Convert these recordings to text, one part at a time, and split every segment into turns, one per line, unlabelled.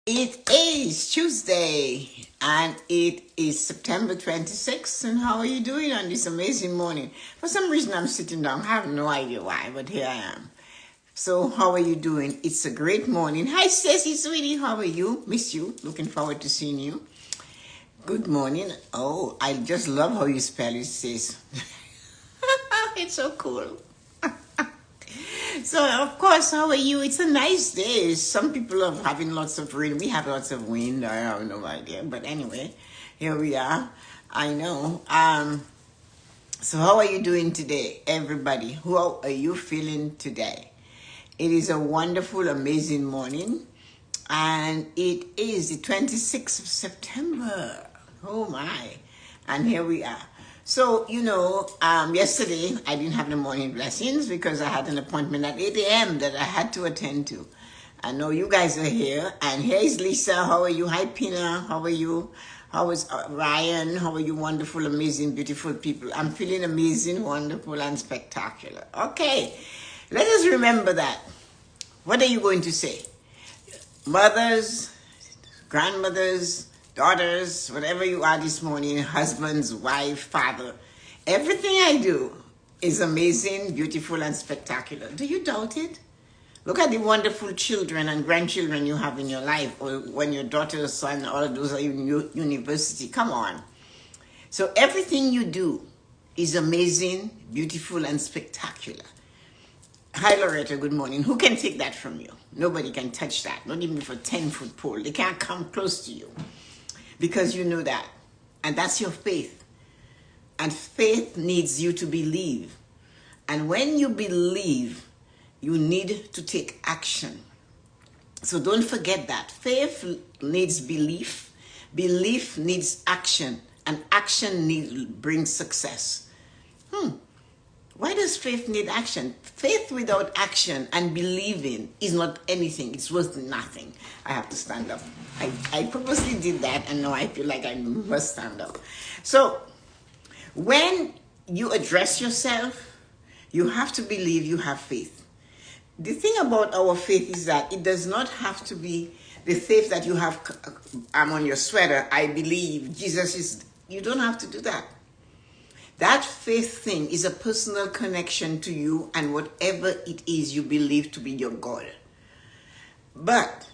It is Tuesday and it is September 26th. And how are you doing on this amazing morning? For some reason, I'm sitting down. I have no idea why, but here I am. So, how are you doing? It's a great morning. Hi, Stacy, sweetie. How are you? Miss you. Looking forward to seeing you. Good morning. Oh, I just love how you spell it, sis. It's so cool. So, of course, how are you? It's a nice day. Some people are having lots of rain. We have lots of wind. I have no idea. But anyway, here we are. I know. So how are you doing today, everybody? How are you feeling today? It is a wonderful, amazing morning. And it is the 26th of September. Oh, my. And here we are. So, yesterday I didn't have the morning blessings because I had an appointment at 8 a.m. that I had to attend to. I know you guys are here. And here's Lisa. How are you? Hi, Pina. How are you? How is Ryan? How are you? Wonderful, amazing, beautiful people. I'm feeling amazing, wonderful, and spectacular. Okay. Let us remember that. What are you going to say? Mothers, grandmothers, daughters, whatever you are this morning, husbands, wife, father, everything I do is amazing, beautiful, and spectacular. Do you doubt it? Look at the wonderful children and grandchildren you have in your life, or when your daughter or son, all of those are in university. Come on. So everything you do is amazing, beautiful, and spectacular. Hi, Loretta. Good morning. Who can take that from you? Nobody can touch that. Not even for 10-foot pole. They can't come close to you because you know that. And that's your faith. And faith needs you to believe. And when you believe, you need to take action. So don't forget that. Faith needs belief. Belief needs action. And action brings success. Why does faith need action? Faith without action and believing is not anything. It's worth nothing. I have to stand up. I purposely did that, and now I feel like I must stand up. So, when you address yourself, you have to believe you have faith. The thing about our faith is that it does not have to be the faith that you have, I'm on your sweater, I believe Jesus is, you don't have to do that. That faith thing is a personal connection to you and whatever it is you believe to be your God. But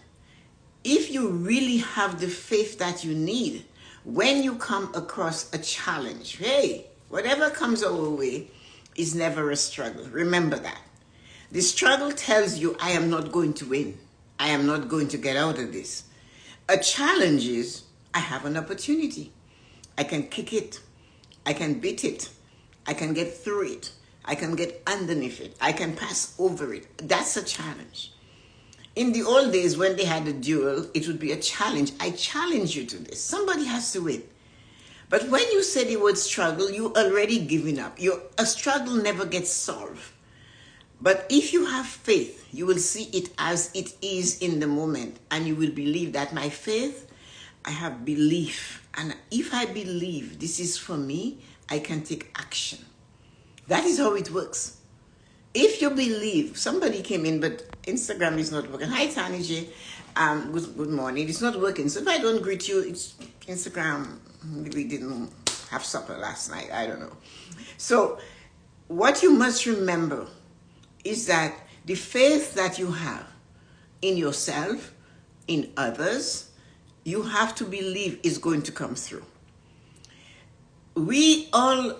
if you really have the faith that you need, when you come across a challenge, hey, whatever comes our way is never a struggle. Remember that. The struggle tells you, I am not going to win. I am not going to get out of this. A challenge is, I have an opportunity. I can kick it. I can beat it. I can get through it. I can get underneath it. I can pass over it. That's a challenge. In the old days when they had a duel, it would be a challenge. I challenge you to this. Somebody has to win. But when you say the word struggle, you're already giving up. A struggle never gets solved. But if you have faith, you will see it as it is in the moment. And you will believe that my faith, I have belief. And if I believe this is for me, I can take action. That is how it works. If you believe, somebody came in, but Instagram is not working. Hi, Tani J. Good morning. It's not working. So if I don't greet you, it's Instagram. We didn't have supper last night. I don't know. So what you must remember is that the faith that you have in yourself, in others, you have to believe is going to come through. We all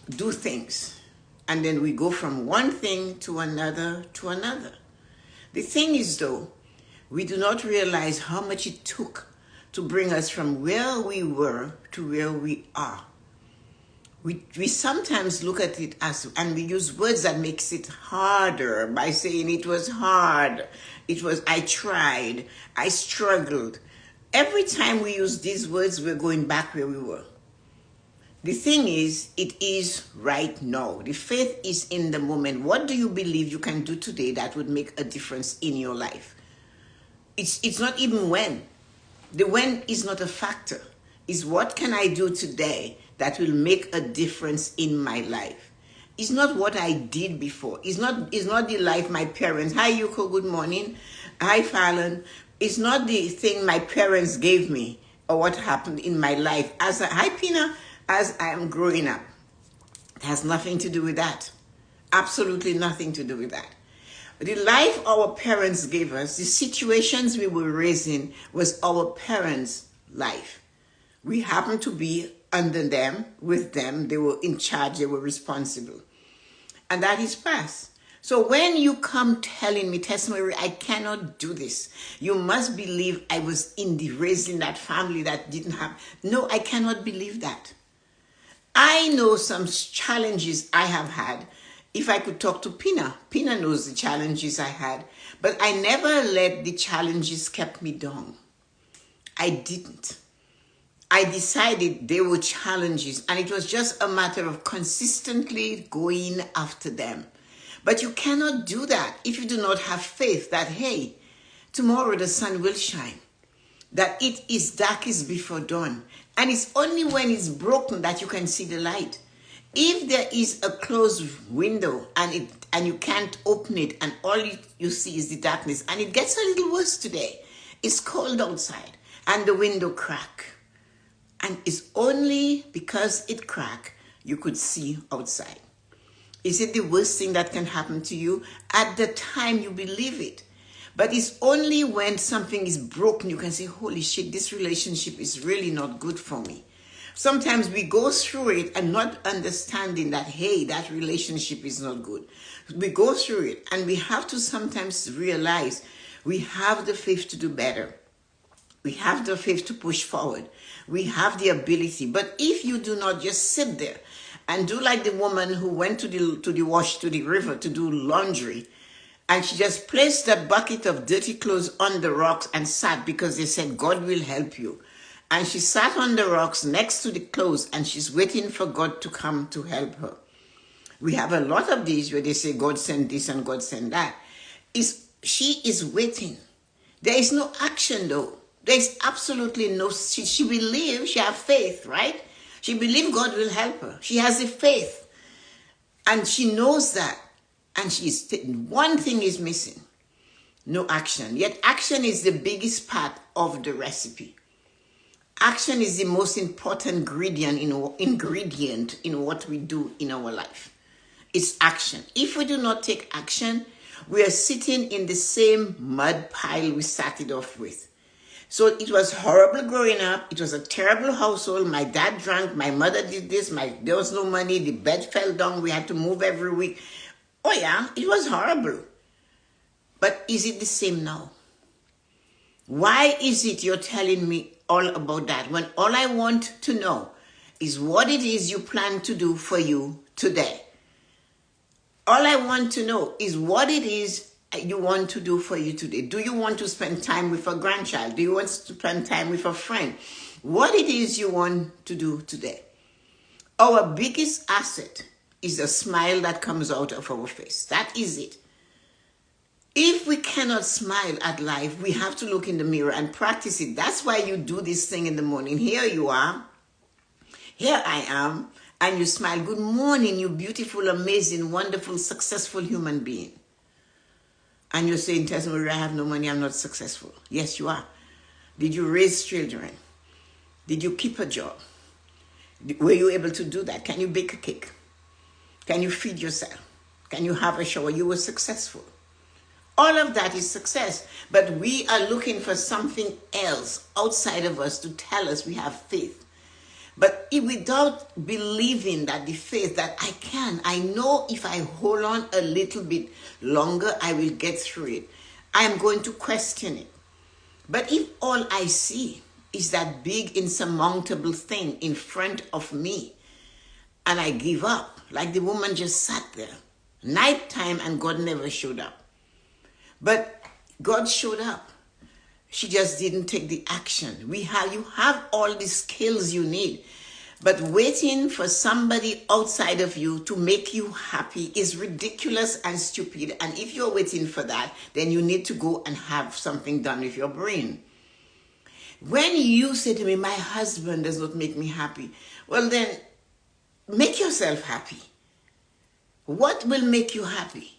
do things, and then we go from one thing to another to another. The thing is, though, we do not realize how much it took to bring us from where we were to where we are. We sometimes look at it as, and we use words that makes it harder by saying it was hard. It was, I tried, I struggled. Every time we use these words, we're going back where we were. The thing is, it is right now. The faith is in the moment. What do you believe you can do today that would make a difference in your life? It's not even when. The when is not a factor. It's what can I do today that will make a difference in my life. It's not what I did before. It's not the life my parents. Hi, Yuko, good morning. Hi, Fallon. It's not the thing my parents gave me or what happened in my life hi Pina, as I am growing up. It has nothing to do with that. Absolutely nothing to do with that. The life our parents gave us, the situations we were raised in, was our parents' life. We happened to be under them, with them. They were in charge, they were responsible. And that is past. So when you come telling me, Tessa-Marie, I cannot do this, you must believe I was raised in that family that didn't have. No, I cannot believe that. I know some challenges I have had. If I could talk to Pina knows the challenges I had, but I never let the challenges keep me down. I didn't. I decided they were challenges, and it was just a matter of consistently going after them. But you cannot do that if you do not have faith that, hey, tomorrow the sun will shine, that it is darkest before dawn, and it's only when it's broken that you can see the light. If there is a closed window and you can't open it, and all you see is the darkness, and it gets a little worse today, it's cold outside and the window crack, and it's only because it cracked you could see outside. Is it the worst thing that can happen to you? At the time you believe it. But it's only when something is broken you can say, holy shit, this relationship is really not good for me. Sometimes we go through it and not understanding that, hey, that relationship is not good. We go through it and we have to sometimes realize we have the faith to do better. We have the faith to push forward. We have the ability. But if you do not just sit there and do like the woman who went to the river to do laundry, and she just placed that bucket of dirty clothes on the rocks and sat because they said, God will help you. And she sat on the rocks next to the clothes and she's waiting for God to come to help her. We have a lot of these where they say, God send this and God send that. She is waiting. There is no action though. There is absolutely no, she believes, she has faith, right? She believes God will help her. She has a faith. And she knows that. And one thing is missing. No action. Yet action is the biggest part of the recipe. Action is the most important ingredient in what we do in our life. It's action. If we do not take action, we are sitting in the same mud pile we started off with. So it was horrible growing up. It was a terrible household. My dad drank. My mother did this. There was no money. The bed fell down. We had to move every week. Oh yeah, it was horrible. But is it the same now? Why is it you're telling me all about that when all I want to know is what it is you plan to do for you today? All I want to know is what it is you want to do for you today. Do you want to spend time with a grandchild? Do you want to spend time with a friend? What it is you want to do today. Our biggest asset is the smile that comes out of our face. That is it. If we cannot smile at life, we have to look in the mirror and practice it. That's why you do this thing in the morning. Here you are. Here I am. And you smile. Good morning, you beautiful, amazing, wonderful, successful human being. And you're saying, Tessa-Marie, I have no money, I'm not successful. Yes, you are. Did you raise children? Did you keep a job? Were you able to do that? Can you bake a cake? Can you feed yourself? Can you have a shower? You were successful. All of that is success. But we are looking for something else outside of us to tell us we have faith. But without believing that the faith that I know if I hold on a little bit longer, I will get through it. I am going to question it. But if all I see is that big insurmountable thing in front of me, and I give up, like the woman just sat there, nighttime, and God never showed up. But God showed up. She just didn't take the action. You have all the skills you need, but waiting for somebody outside of you to make you happy is ridiculous and stupid. And if you're waiting for that, then you need to go and have something done with your brain. When you say to me, my husband does not make me happy, well then, make yourself happy. What will make you happy?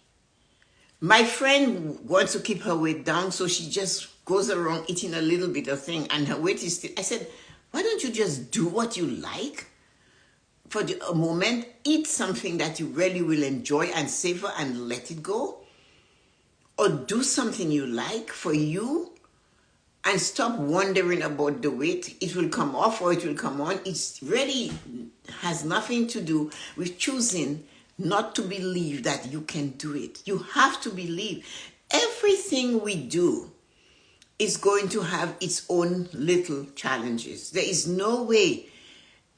My friend wants to keep her weight down, so she just goes around eating a little bit of thing and her weight is still. I said, why don't you just do what you like for a moment, eat something that you really will enjoy and savor and let it go? Or do something you like for you and stop wondering about the weight. It will come off or it will come on. It really has nothing to do with choosing not to believe that you can do it. You have to believe. Everything we do is going to have its own little challenges. There is no way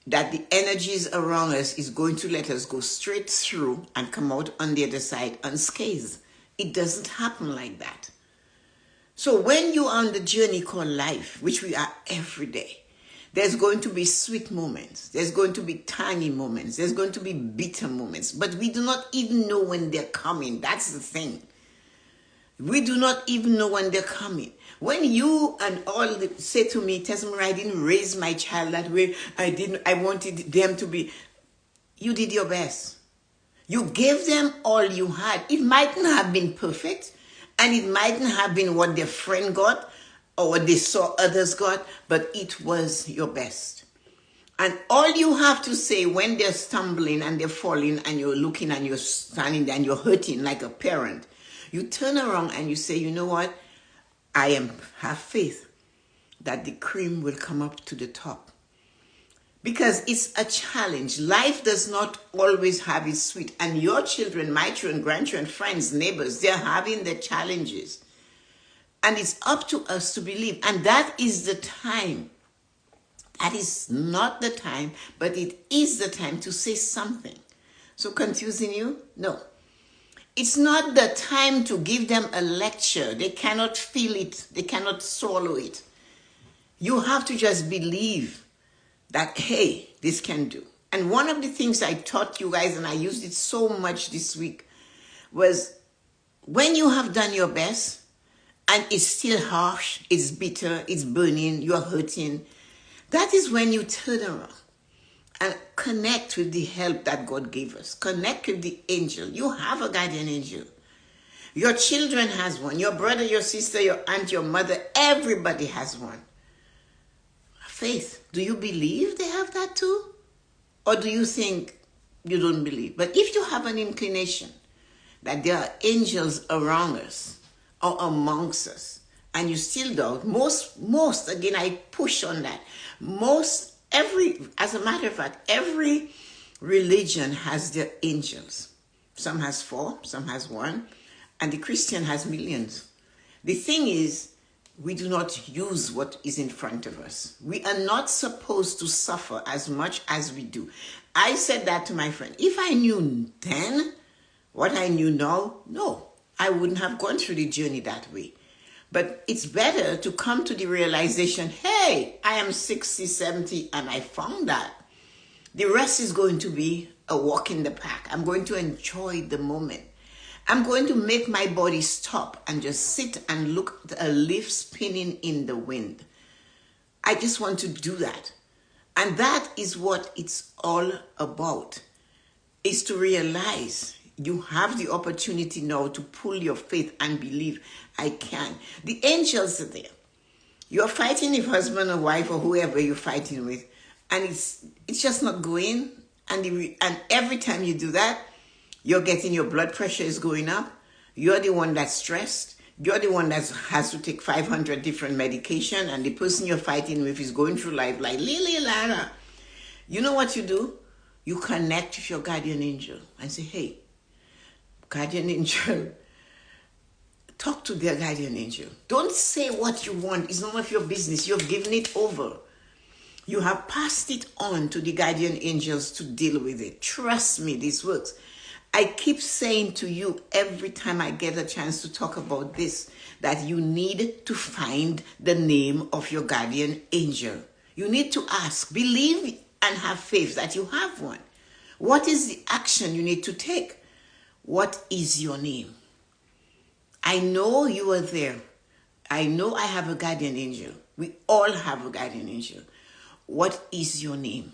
that the energies around us is going to let us go straight through and come out on the other side unscathed. It doesn't happen like that. So when you are on the journey called life, which we are every day, there's going to be sweet moments. There's going to be tangy moments. There's going to be bitter moments. But we do not even know when they're coming. That's the thing. We do not even know when they're coming. When you and all say to me, Tessa-Marie, I didn't raise my child that way. I wanted them to be. You did your best. You gave them all you had. It mightn't have been perfect. And it mightn't have been what their friend got or what they saw others got, but it was your best. And all you have to say when they're stumbling and they're falling and you're looking and you're standing there and you're hurting like a parent, you turn around and you say, you know what? Have faith that the cream will come up to the top. Because it's a challenge. Life does not always have its sweet. And your children, my children, grandchildren, friends, neighbors, they're having the challenges. And it's up to us to believe. And that is the time. That is not the time, but it is the time to say something. So confusing you? No. It's not the time to give them a lecture. They cannot feel it. They cannot swallow it. You have to just believe that, hey, this can do. And one of the things I taught you guys, and I used it so much this week, was when you have done your best and it's still harsh, it's bitter, it's burning, you're hurting, that is when you turn around and connect with the help that God gave us. Connect with the angel. You have a guardian angel. Your children has one. Your brother, your sister, your aunt, your mother, everybody has one. Faith, do you believe they have that too? Or do you think you don't believe? But if you have an inclination that there are angels around us or amongst us, and you still doubt, most, again, I push on that. As a matter of fact, every religion has their angels. Some has 4, some has 1, and the Christian has millions. The thing is, we do not use what is in front of us. We are not supposed to suffer as much as we do. I said that to my friend. If I knew then what I knew now, no, I wouldn't have gone through the journey that way. But it's better to come to the realization, hey, I am 60, 70, and I found that. The rest is going to be a walk in the park. I'm going to enjoy the moment. I'm going to make my body stop and just sit and look at a leaf spinning in the wind. I just want to do that. And that is what it's all about, is to realize you have the opportunity now to pull your faith and believe, I can. The angels are there. You're fighting with husband or wife or whoever you're fighting with, and it's just not going. And every time you do that, you're getting your blood pressure is going up. You're the one that's stressed. You're the one that has to take 500 different medication, and the person you're fighting with is going through life like Lily Lara. You know what you do? You connect with your guardian angel and say, hey, guardian angel, talk to their guardian angel. Don't say what you want. It's none of your business. You've given it over. You have passed it on to the guardian angels to deal with it. Trust me, this works. I keep saying to you every time I get a chance to talk about this, that you need to find the name of your guardian angel. You need to ask, believe and have faith that you have one. What is the action you need to take? What is your name? I know you are there. I know I have a guardian angel. We all have a guardian angel. What is your name?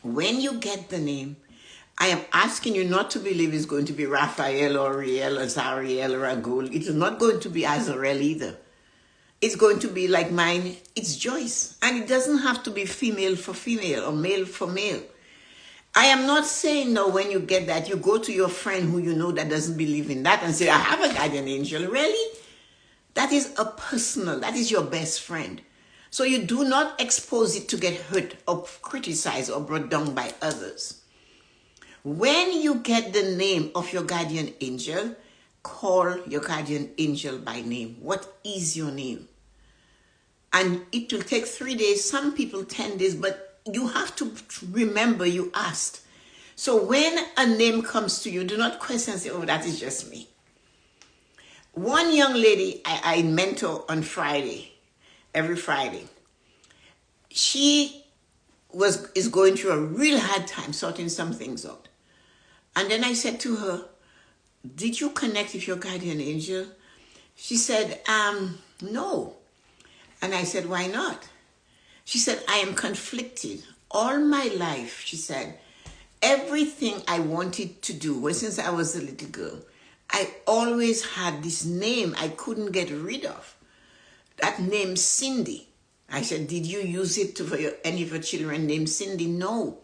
When you get the name, I am asking you not to believe it's going to be Raphael or Riel or Zariel or Agul. It is not going to be Azarel either. It's going to be like mine. It's Joyce. And it doesn't have to be female for female or male for male. I am not saying, no, when you get that, you go to your friend who you know that doesn't believe in that and say, I have a guardian angel. Really? That is a personal, that is your best friend. So you do not expose it to get hurt or criticized or brought down by others. When you get the name of your guardian angel, call your guardian angel by name. What is your name? And it will take 3 days, some people 10 days, but you have to remember you asked. So when a name comes to you, do not question and say, oh, that is just me. One young lady I mentor on Friday, every Friday, she is going through a real hard time sorting some things out. And then I said to her, did you connect with your guardian angel? She said, no. And I said, why not? She said, I am conflicted. All my life, she said, everything I wanted to do, well, since I was a little girl, I always had this name I couldn't get rid of. That name, Cindy. I said, did you use it for any of your children named Cindy? No.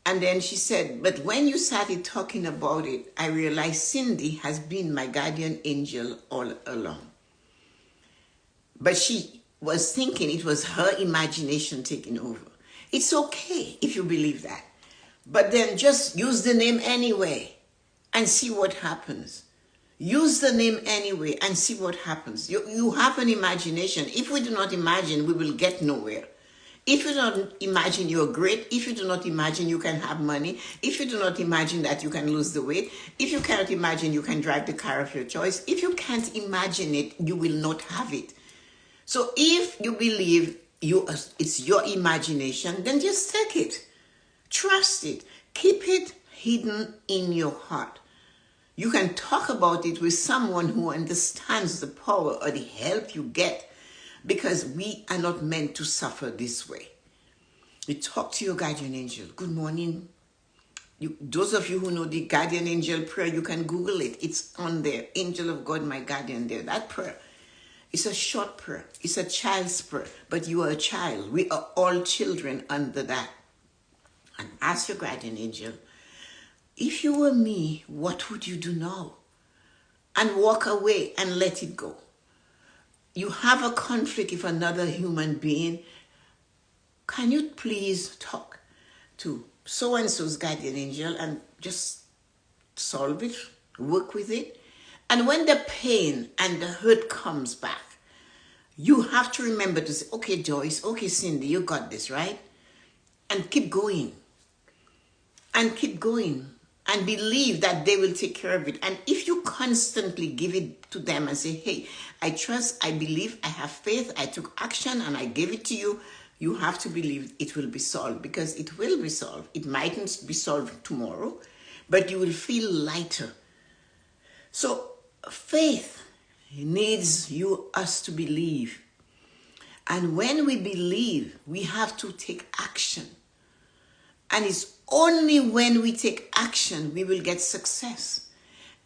And then she said, but when you started talking about it, I realized Cindy has been my guardian angel all along. But she was thinking it was her imagination taking over. It's okay if you believe that. But then just use the name anyway and see what happens. Use the name anyway and see what happens. You have an imagination. If we do not imagine, we will get nowhere. If you don't imagine you're great, if you do not imagine you can have money, if you do not imagine that you can lose the weight, if you cannot imagine you can drive the car of your choice, if you can't imagine it, you will not have it. So if you believe it's your imagination, then just take it. Trust it. Keep it hidden in your heart. You can talk about it with someone who understands the power or the help you get, because we are not meant to suffer this way. You talk to your guardian angel. Good morning. Those of you who know the guardian angel prayer, you can Google it. It's on there. Angel of God, my guardian there. That prayer. It's a short prayer. It's a child's prayer. But you are a child. We are all children under that. And ask your guardian angel, if you were me, what would you do now? And walk away and let it go. You have a conflict with another human being. Can you please talk to so-and-so's guardian angel and just solve it, work with it? And when the pain and the hurt comes back, you have to remember to say, okay, Joyce, okay, Cindy, you got this, right? And keep going. And keep going. And believe that they will take care of it. And if you constantly give it to them and say, hey, I trust, I believe, I have faith, I took action and I gave it to you, you have to believe it will be solved, because it will be solved. It mightn't be solved tomorrow, but you will feel lighter. So faith needs us to believe. And when we believe, we have to take action. And it's only when we take action we will get success.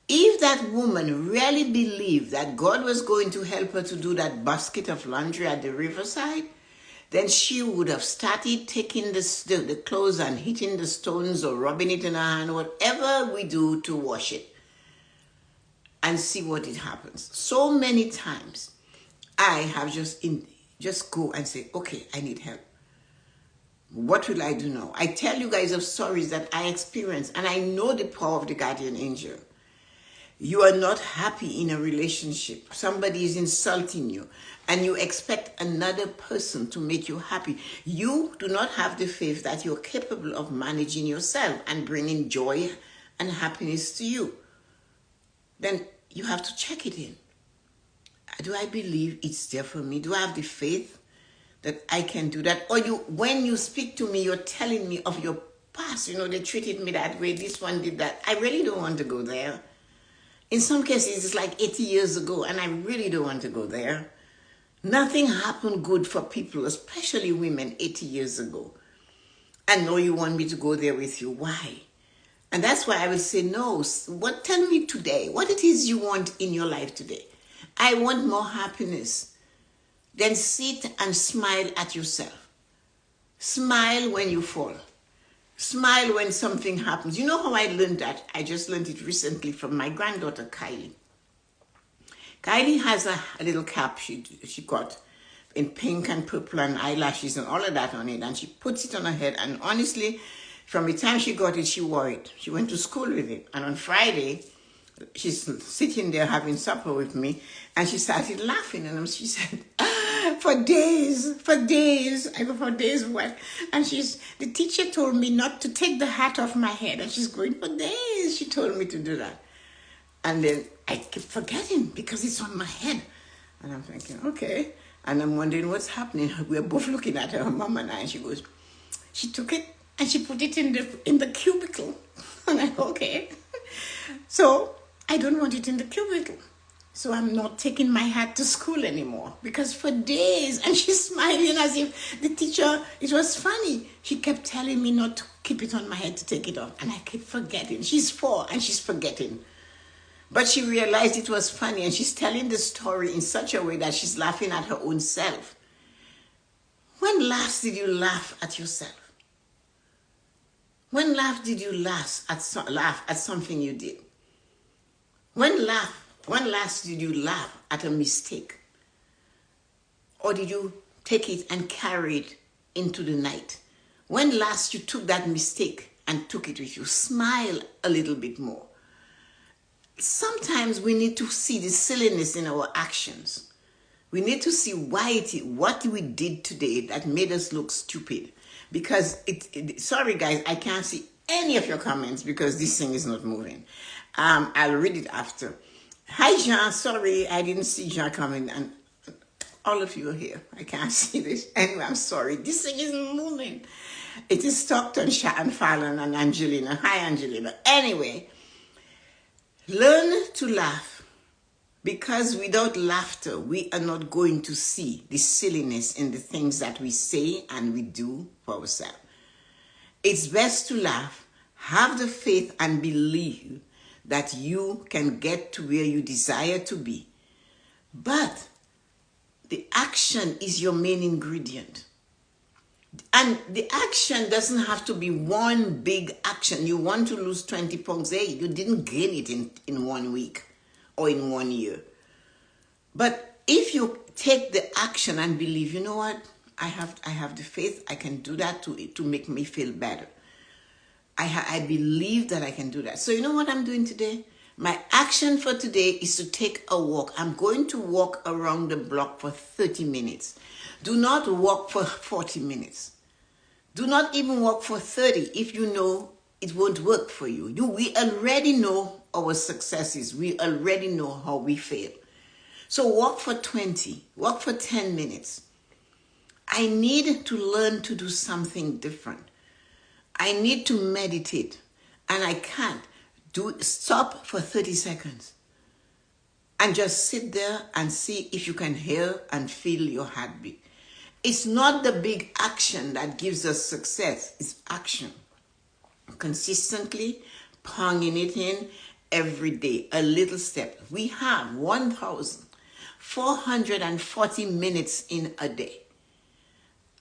If that woman really believed that God was going to help her to do that basket of laundry at the riverside, then she would have started taking the clothes and hitting the stones or rubbing it in her hand, whatever we do to wash it, and see what it happens. So many times I have just go and say, okay, I need help. What will I do now? I tell you guys of stories that I experienced, and I know the power of the guardian angel. You are not happy in a relationship. Somebody is insulting you, and you expect another person to make you happy. You do not have the faith that you're capable of managing yourself and bringing joy and happiness to you. Then you have to check it in. Do I believe it's there for me? Do I have the faith that I can do that? Or when you speak to me, you're telling me of your past. They treated me that way. This one did that. I really don't want to go there. In some cases, it's like 80 years ago, and I really don't want to go there. Nothing happened good for people, especially women, 80 years ago. And no, you want me to go there with you. Why? And that's why I will say, no, tell me today, what it is you want in your life today. I want more happiness. Then sit and smile at yourself. Smile when you fall. Smile when something happens. You know how I learned that? I just learned it recently from my granddaughter, Kylie. Kylie has a little cap she got in pink and purple and eyelashes and all of that on it. And she puts it on her head. And honestly, from the time she got it, she wore it. She went to school with it. And on Friday, she's sitting there having supper with me. And she started laughing. And she said, for days. I go, for days what? And the teacher told me not to take the hat off my head. And she's going, for days. She told me to do that. And then I keep forgetting because it's on my head. And I'm thinking, okay. And I'm wondering what's happening. We're both looking at her, Mom and I, and she goes, she took it and she put it in the cubicle. And I go, okay. So I don't want it in the cubicle. So I'm not taking my hat to school anymore because for days, and she's smiling as if the teacher, it was funny. She kept telling me not to keep it on my head, to take it off. And I keep forgetting. She's 4 and she's forgetting. But she realized it was funny, and she's telling the story in such a way that she's laughing at her own self. When last did you laugh at yourself? When last did you laugh at something you did? When last did you laugh at a mistake? Or did you take it and carry it into the night? When last you took that mistake and took it with you? Smile a little bit more. Sometimes we need to see the silliness in our actions. We need to see what we did today that made us look stupid. Because sorry guys, I can't see any of your comments because this thing is not moving. I'll read it after. Hi Jean, sorry I didn't see Jean coming, and all of you are here. I can't see this. Anyway, I'm sorry. This thing isn't moving. It is Stockton, and Fallon, and Angelina. Hi Angelina. Anyway. Learn to laugh, because without laughter, we are not going to see the silliness in the things that we say and we do for ourselves. It's best to laugh, have the faith and believe that you can get to where you desire to be. But the action is your main ingredient. And the action doesn't have to be one big action. You want to lose 20 pounds. Hey, you didn't gain it in 1 week or in 1 year. But if you take the action and believe, you know what? I have the faith. I can do that to make me feel better. I believe that I can do that. So you know what I'm doing today? My action for today is to take a walk. I'm going to walk around the block for 30 minutes. Do not walk for 40 minutes. Do not even walk for 30 if you know it won't work for you. We already know our successes. We already know how we fail. So walk for 20, walk for 10 minutes. I need to learn to do something different. I need to meditate, and I can't. Stop for 30 seconds and just sit there and see if you can hear and feel your heartbeat. It's not the big action that gives us success. It's action. Consistently pounding it in every day, a little step. We have 1,440 minutes in a day.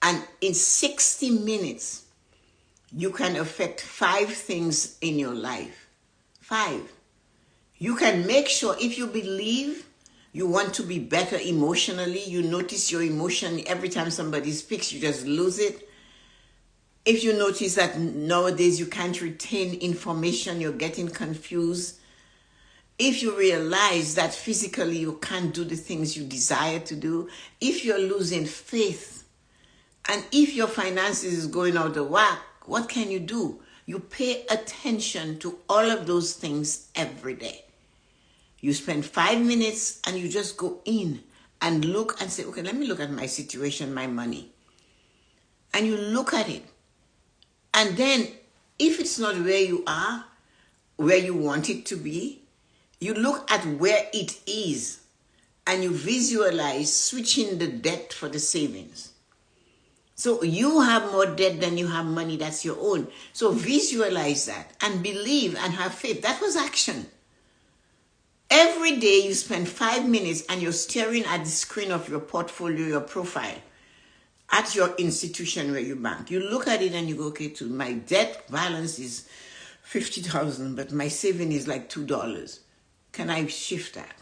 And in 60 minutes, you can affect 5 things in your life. 5. You can make sure, if you believe you want to be better emotionally, you notice your emotion every time somebody speaks, you just lose it. If you notice that nowadays you can't retain information, you're getting confused. If you realize that physically you can't do the things you desire to do, if you're losing faith, and if your finances is going out of whack, what can you do? You pay attention to all of those things every day. You spend 5 minutes and you just go in and look and say, okay, let me look at my situation, my money. And you look at it. And then if it's not where you are, where you want it to be, you look at where it is and you visualize switching the debt for the savings. So you have more debt than you have money that's your own. So visualize that and believe and have faith. That was action. Every day you spend 5 minutes and you're staring at the screen of your portfolio, your profile, at your institution where you bank. You look at it and you go, okay, my debt balance is 50,000, but my saving is like $2. Can I shift that?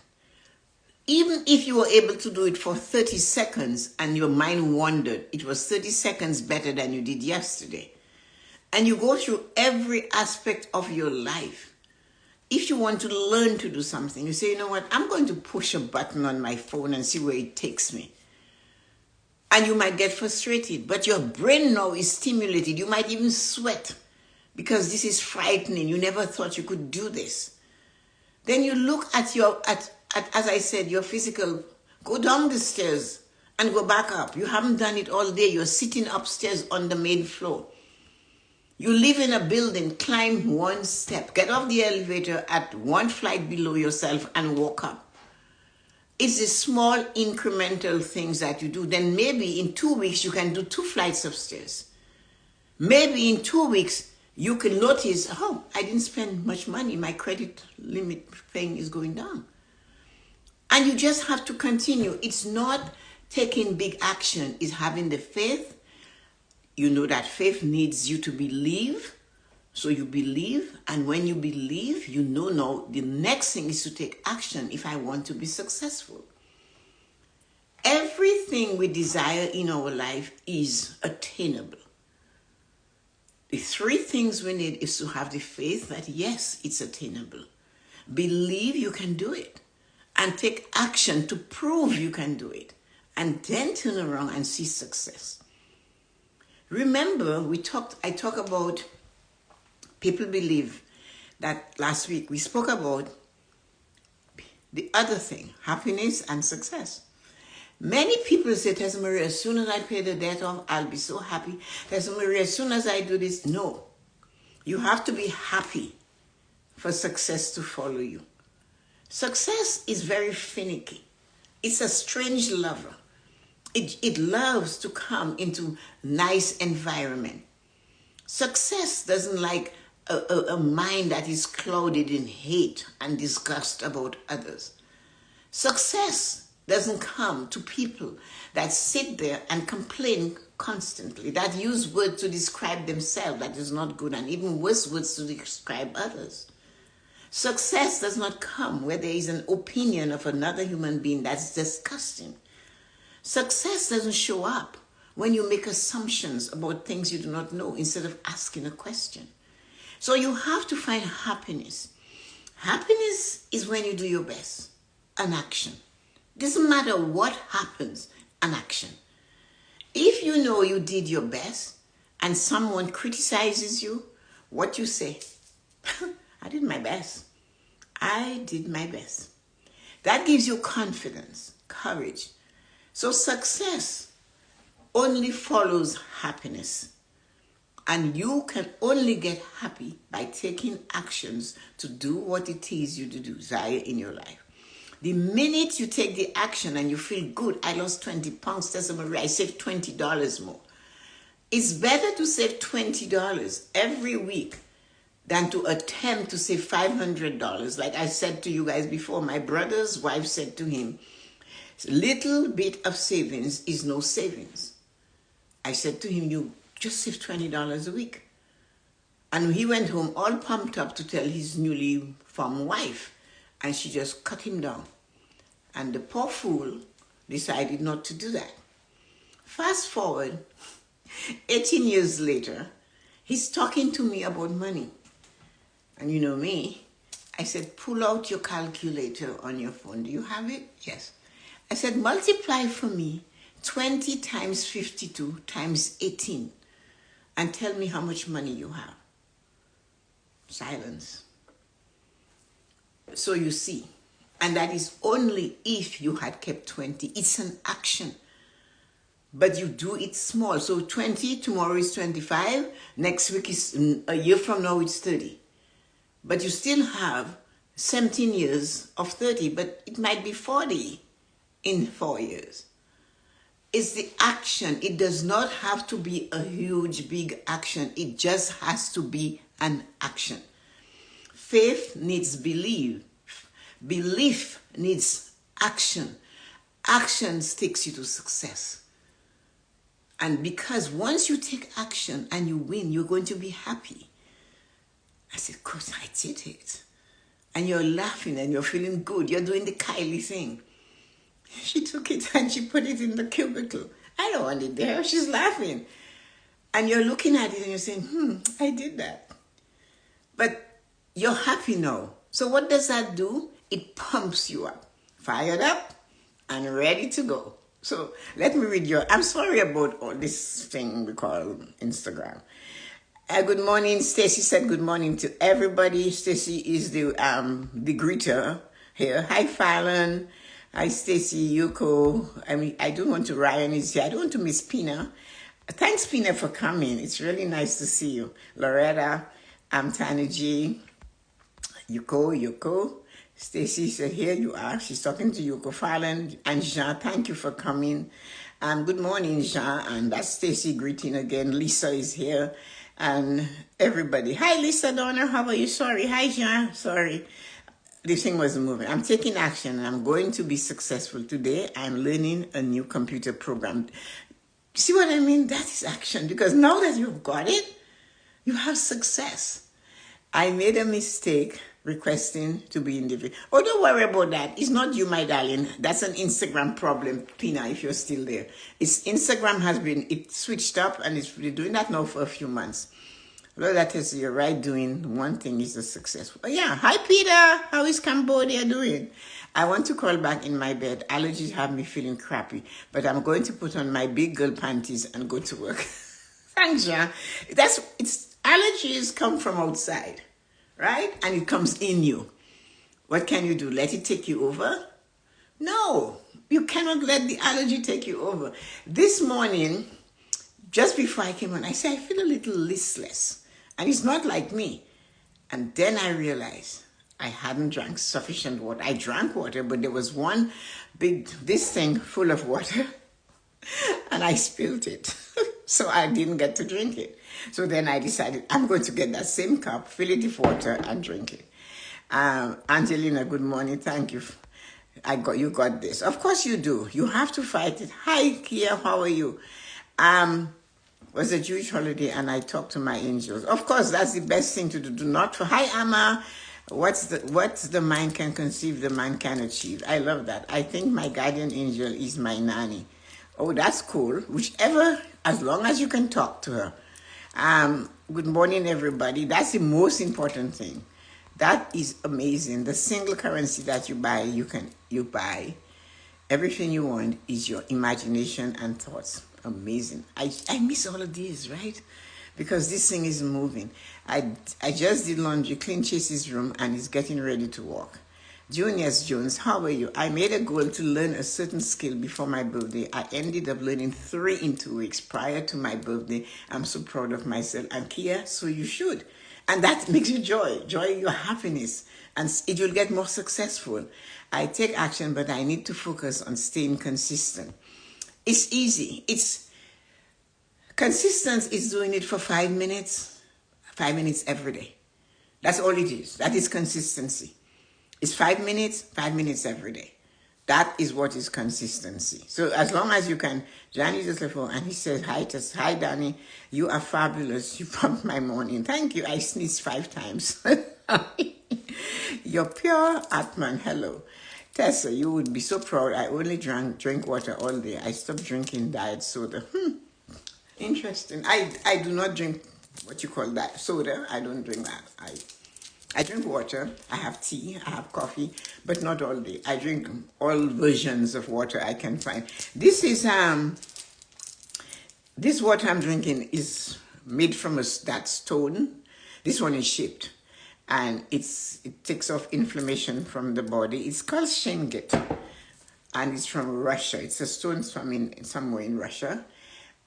Even if you were able to do it for 30 seconds and your mind wandered, it was 30 seconds better than you did yesterday. And you go through every aspect of your life. If you want to learn to do something, you say, you know what, I'm going to push a button on my phone and see where it takes me. And you might get frustrated, but your brain now is stimulated. You might even sweat because this is frightening. You never thought you could do this. Then you look at as I said, your physical, go down the stairs and go back up. You haven't done it all day. You're sitting upstairs on the main floor. You live in a building, climb one step, get off the elevator at one flight below yourself and walk up. It's the small incremental things that you do. Then maybe in 2 weeks, you can do 2 flights of stairs. Maybe in 2 weeks, you can notice, oh, I didn't spend much money. My credit limit thing is going down. And you just have to continue. It's not taking big action. It's having the faith. You know that faith needs you to believe. So you believe. And when you believe, you know now the next thing is to take action if I want to be successful. Everything we desire in our life is attainable. The 3 things we need is to have the faith that yes, it's attainable. Believe you can do it. And take action to prove you can do it. And then turn around and see success. Remember, I talked about people believe that last week we spoke about the other thing, happiness and success. Many people say, Tessa-Marie, as soon as I pay the debt off, I'll be so happy. Tessa-Marie, as soon as I do this, no. You have to be happy for success to follow you. Success is very finicky. It's a strange lover. It loves to come into nice environment. Success doesn't like a mind that is clouded in hate and disgust about others. Success doesn't come to people that sit there and complain constantly, that use words to describe themselves that is not good, and even worse words to describe others. Success does not come where there is an opinion of another human being that's disgusting. Success doesn't show up when you make assumptions about things you do not know instead of asking a question. So you have to find happiness. Happiness is when you do your best, an action. Doesn't matter what happens, an action. If you know you did your best and someone criticizes you, what you say? I did my best. I did my best. That gives you confidence, courage. So success only follows happiness. And you can only get happy by taking actions to do what it is you desire in your life. The minute you take the action and you feel good, I lost 20 pounds, Tessa-Marie, I saved $20 more. It's better to save $20 every week than to attempt to save $500. Like I said to you guys before, my brother's wife said to him, little bit of savings is no savings. I said to him, you just save $20 a week. And he went home all pumped up to tell his newly formed wife, and she just cut him down. And the poor fool decided not to do that. Fast forward, 18 years later, he's talking to me about money. And you know me, I said, pull out your calculator on your phone. Do you have it? Yes. I said, multiply for me 20 times 52 times 18 and tell me how much money you have. Silence. So you see, and that is only if you had kept 20. It's an action. But you do it small. So 20, tomorrow is 25, next week is, a year from now it's 30. But you still have 17 years of 30, but it might be 40 in 4 years. It's the action. It does not have to be a huge, big action. It just has to be an action. Faith needs belief. Belief needs action. Action takes you to success. And because once you take action and you win, you're going to be happy. I said, Coach, I did it. And you're laughing and you're feeling good. You're doing the Kylie thing. She took it and she put it in the cubicle. I don't want it there. She's laughing. And you're looking at it and you're saying, I did that. But you're happy now. So what does that do? It pumps you up. Fired up and ready to go. So let me read your... I'm sorry about all this thing we call Instagram. Good morning. Stacy said good morning to everybody. Stacy is the greeter here. Hi, Fallon. Hi, Stacy, Yuko. I don't want to... Ryan is here. I don't want to miss Pina. Thanks, Pina, for coming. It's really nice to see you. Loretta, Tani G, Yuko. Stacy said, here you are. She's talking to Yuko. Fallon and Jean, thank you for coming. Good morning, Jean. And that's Stacy greeting again. Lisa is here. And everybody. Hi, Lisa Donner. How are you? Sorry. Hi, Jean. Sorry. This thing wasn't moving. I'm taking action and I'm going to be successful. Today, I'm learning a new computer program. See what I mean? That is action. Because now that you've got it, you have success. I made a mistake requesting to be individual. Oh, don't worry about that. It's not you, my darling. That's an Instagram problem, Pina, if you're still there. Instagram has been, it switched up and it's been doing that now for a few months. Well, that is, you're right, doing one thing is a success. Oh, yeah. Hi, Peter. How is Cambodia doing? I want to crawl back in my bed. Allergies have me feeling crappy, but I'm going to put on my big girl panties and go to work. Thanks, Jean. Allergies come from outside, right? And it comes in you. What can you do? Let it take you over? No, you cannot let the allergy take you over. This morning, just before I came on, I said, I feel a little listless. And it's not like me. And then I realized I hadn't drank sufficient water. I drank water, but there was one this thing full of water. And I spilled it. So I didn't get to drink it. So then I decided I'm going to get that same cup, fill it with water, and drink it. Angelina, good morning. Thank you. You got this. Of course you do. You have to fight it. Hi, Kia. How are you? Was a Jewish holiday, and I talked to my angels. Of course, that's the best thing to do. Do not. Hi, Amma. What's the mind can conceive, the mind can achieve. I love that. I think my guardian angel is my nanny. Oh, that's cool. Whichever, as long as you can talk to her. Good morning, everybody. That's the most important thing. That is amazing. The single currency that you buy, you buy. Everything you want is your imagination and thoughts. Amazing. I miss all of these, right? Because this thing is moving. I just did laundry, clean Chase's room, and he's getting ready to walk. Junius Jones, how are you? I made a goal to learn a certain skill before my birthday. I ended up learning 3 in 2 weeks prior to my birthday. I'm so proud of myself. And Kia, so you should. And that makes you joy your happiness. And it will get more successful. I take action, but I need to focus on staying consistent. It's easy. Consistent is doing it for 5 minutes every day. That's all it is. That is consistency. It's 5 minutes every day. That is what is consistency. So as long as you can, Johnny just left and he says, hi, Danny, you are fabulous. You pumped my morning. Thank you. I sneezed 5 times. You're pure Atman. Hello. Tessa, you would be so proud. I only drink water all day. I stopped drinking diet soda. Interesting. I do not drink what you call that soda. I don't drink that. I drink water. I have tea. I have coffee, but not all day. I drink all versions of water I can find. This is this water I'm drinking is made from that stone. This one is shaped, and it takes off inflammation from the body. It's called Shinget, and it's from Russia. It's a stone from somewhere in Russia.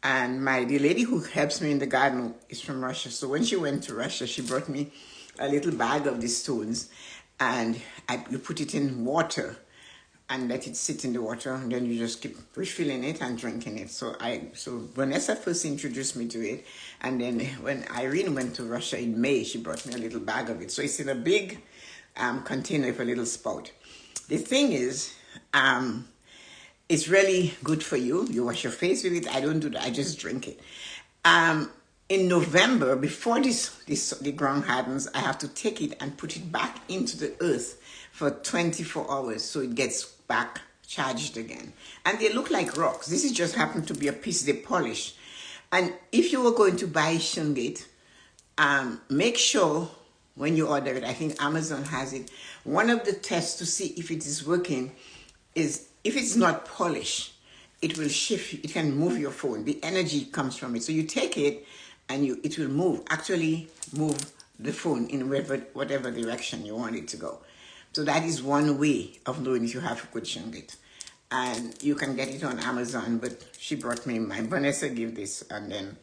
And the lady who helps me in the garden is from Russia. So when she went to Russia, she brought me a little bag of these stones, and you put it in water and let it sit in the water, and then you just keep refilling it and drinking it. So Vanessa first introduced me to it, and then when Irene went to Russia in May, she brought me a little bag of it. So it's in a big container with a little spout. The thing is, it's really good for you. You wash your face with it. I don't do that. I just drink it. In November, before the ground hardens, I have to take it and put it back into the earth for 24 hours so it gets back charged again. And they look like rocks. This is just happened to be a piece they polish. And if you were going to buy Shungite, make sure when you order it, I think Amazon has it, one of the tests to see if it is working is if it's not polished, it will shift, it can move your phone. The energy comes from it. So you take it and it will actually move the phone in whatever direction you want it to go. So that is one way of knowing if you have good Shungite. And you can get it on Amazon, but she brought me mine. Vanessa gave this, and then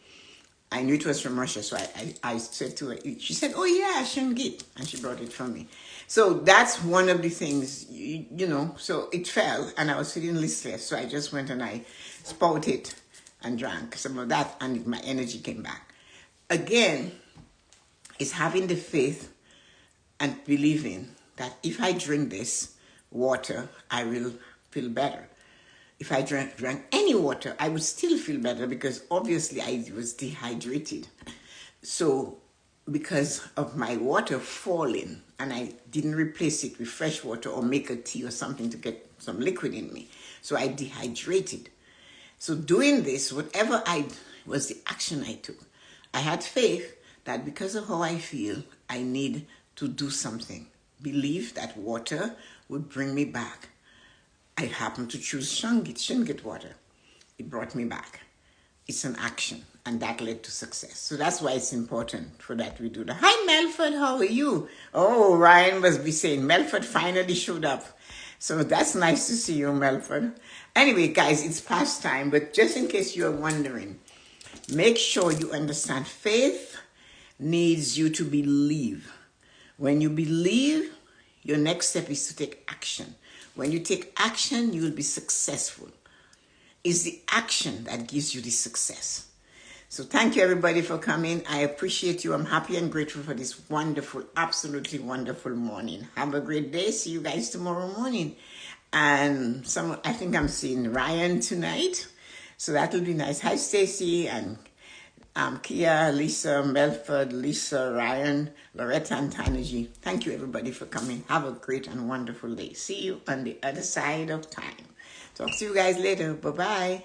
I knew it was from Russia, so I said to her, she said, oh yeah, Shungite, and she brought it for me. So that's one of the things, you know, so it fell, and I was feeling listless, so I just went and I spouted and drank some of that, and my energy came back. Again, it's having the faith and believing that if I drink this water, I will feel better. If I drank any water, I would still feel better because obviously I was dehydrated. So because of my water falling, and I didn't replace it with fresh water or make a tea or something to get some liquid in me, so I dehydrated. So doing this, whatever was the action I took, I had faith that because of how I feel, I need to do something. Believe that water would bring me back. I happened to choose Shungite water. It brought me back. It's an action, and that led to success. So that's why it's important for that we do that. Hi, Melford, how are you? Oh, Ryan must be saying, Melford finally showed up. So that's nice to see you, Melford. Anyway, guys, it's past time, but just in case you're wondering, make sure you understand faith needs you to believe. When you believe, your next step is to take action. When you take action, you will be successful. It's the action that gives you the success. So thank you, everybody, for coming. I appreciate you. I'm happy and grateful for this wonderful, absolutely wonderful morning. Have a great day. See you guys tomorrow morning. And I think I'm seeing Ryan tonight. So that'll be nice. Hi, Stacy and Kia, Lisa, Melford, Lisa, Ryan, Loretta, and Tanaji. Thank you, everybody, for coming. Have a great and wonderful day. See you on the other side of time. Talk to you guys later. Bye-bye.